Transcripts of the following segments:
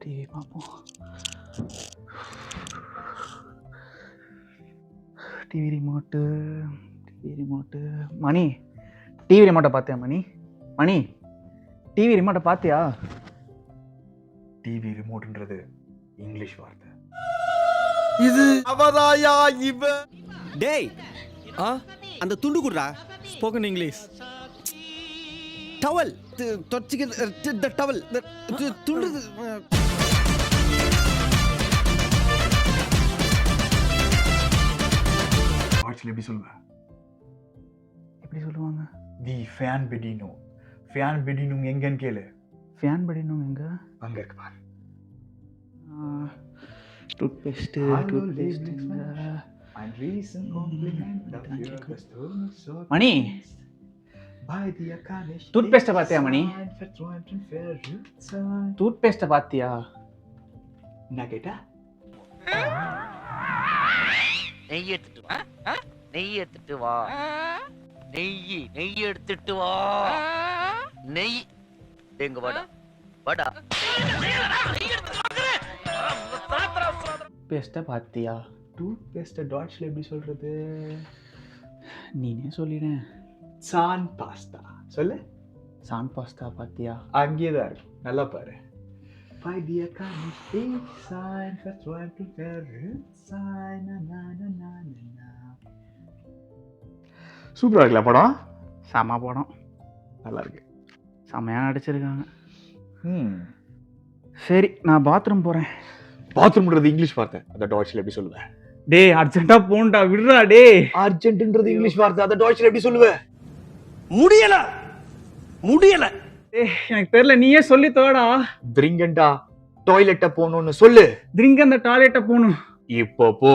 TV பார்ப்போம். TV remote மணி, TV ரிமோட்டை பார்த்தியா மணி டிவி ரிமோட்டை பார்த்தியா? டிவி ரிமோட்ன்றது இங்கிலீஷ் வார்த்தை. இது அவதாயா இவ. டேய் அந்த துண்டு குடுறா. Spoken English. டவல் தொடச்சிக்க டவல் துண்டு. ஆக்சுவலி எப்படி சொல்லுவேன்? எப்படி சொல்லுவாங்க? தி ஃபேன் பெடினோ. ஃபேன் பெடினோ எங்கன்னு கேளு. ஃபேன் படினும் எங்க? அங்க இருக்கு பாரு. டூத்பேஸ்ட் மணி, டூத்பேஸ்ட்டை பார்த்தியா மணி? டூத்பேஸ்ட்டை பார்த்தியா? என்ன கேட்டா? நெய் எடுத்துட்டு வா. நெய் எடுத்துட்டு வா. நெய் எடுத்துட்டு வா. நெய் எங்க வாடா. பேஸ்ட்டை பார்த்தியா? டூத்பேஸ்ட்டை டாட்ஸ்ல எப்படி சொல்றது? நீனே சொல்லிடுறேன். சான் பாஸ்தா சொல்லு. சான் பாஸ்தா பார்த்தியா? அங்கேயே தான் இருக்கும், நல்லா பாரு. சூப்பரா இருக்குல்ல படம்? செம படம், நல்லா இருக்கு. செமையாக நடிச்சிருக்காங்க. சரி, நான் பாத்ரூம் போகிறேன். பாத்ரூம்ன்றது இங்கிலீஷ் வார்த்தை, அதை டாட்ஸ்ல எப்படி சொல்லுவேன்? டேய் அர்ஜென்ட்டா போண்டா, விடுறா டே. அர்ஜென்ட்ன்றது இங்கிலீஷ் வார்த்தை, அதை டாட்ஸ்ல எப்படி சொல்லுவேன்? முடியல. டேய் எனக்கு தெரியல, நீயே சொல்லி தோடா. ட்ரிங்கண்டா டாய்லெட்ட போகணும்னு சொல்லு. ட்ரிங்க் அந்த டாய்லெட்டை போகணும். இப்போ போ.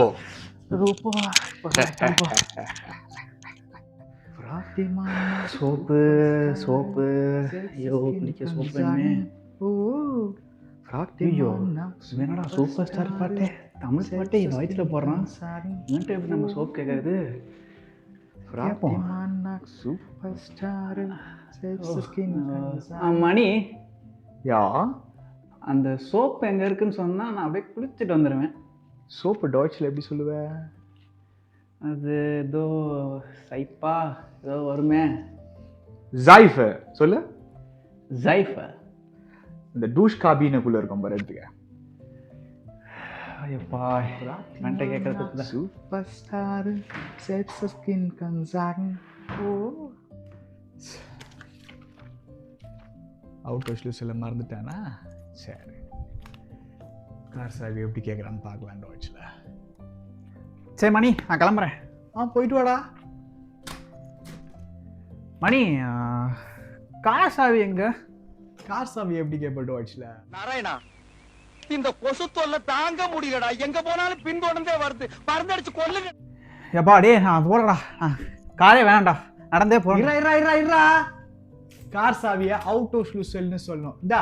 சோப்பு ஐயோ, குளிக்க சோப்பு. ஐயோ வேணடா, சூப்பர் ஸ்டார் பாட்டு, தமிழ் பாட்டு என் வயிற்றுல போடுறான். இவன்ட்டு எப்படி நம்ம சோப் கேட்கறது? மணி, யா அந்த சோப்பு எங்க இருக்குன்னு சொன்னா நான் அப்படியே குளிச்சுட்டு வந்துடுவேன். சோப்பு டாட்ஸ்ல எப்படி சொல்லுவேன்? அது ஏதோ சைப்பா ஏதோ வருமே. ஜைஃப் சொல்லு. ஜைஃப். இந்த டூஷ் காபினுக்குள்ள இருக்கும் பாரு, எடுத்துக்க. ஐயப்பா மென்ட்ட கேட்கறதுக்கு தான். சூப்பர் ஸ்டார் செட்ஸ் ஸ்கின் கன்சாங். அவுட் ஹவுஸ்ல சொல்ல மறந்துட்டானா? சரி, கார் சாவி எப்படி கேட்குறான்னு பார்க்கலாம் டாட்ஸ்ல. சரி மணி, நான் கிளம்புறேன். போயிட்டு வாடா. மணி, கார் சாவி எங்க? கார் சாவி எப்படி கேட்ப டாட்ஸ்ல? நாராயணா, இந்த கொசு தொல்லை தாங்க முடியலடா. எங்க போனாலும் பின்தொடர்ந்தே வருது. மருந்தடிச்சு கொல்லுங்க. எப்பா டே, நான் போறடா. காரே வேணாம்டா, நடந்தே போறேன். இரா கார் சாவியை அவுட் ஹவுஸ்ல சொல்லுன்னு சொல்லணும். இந்தா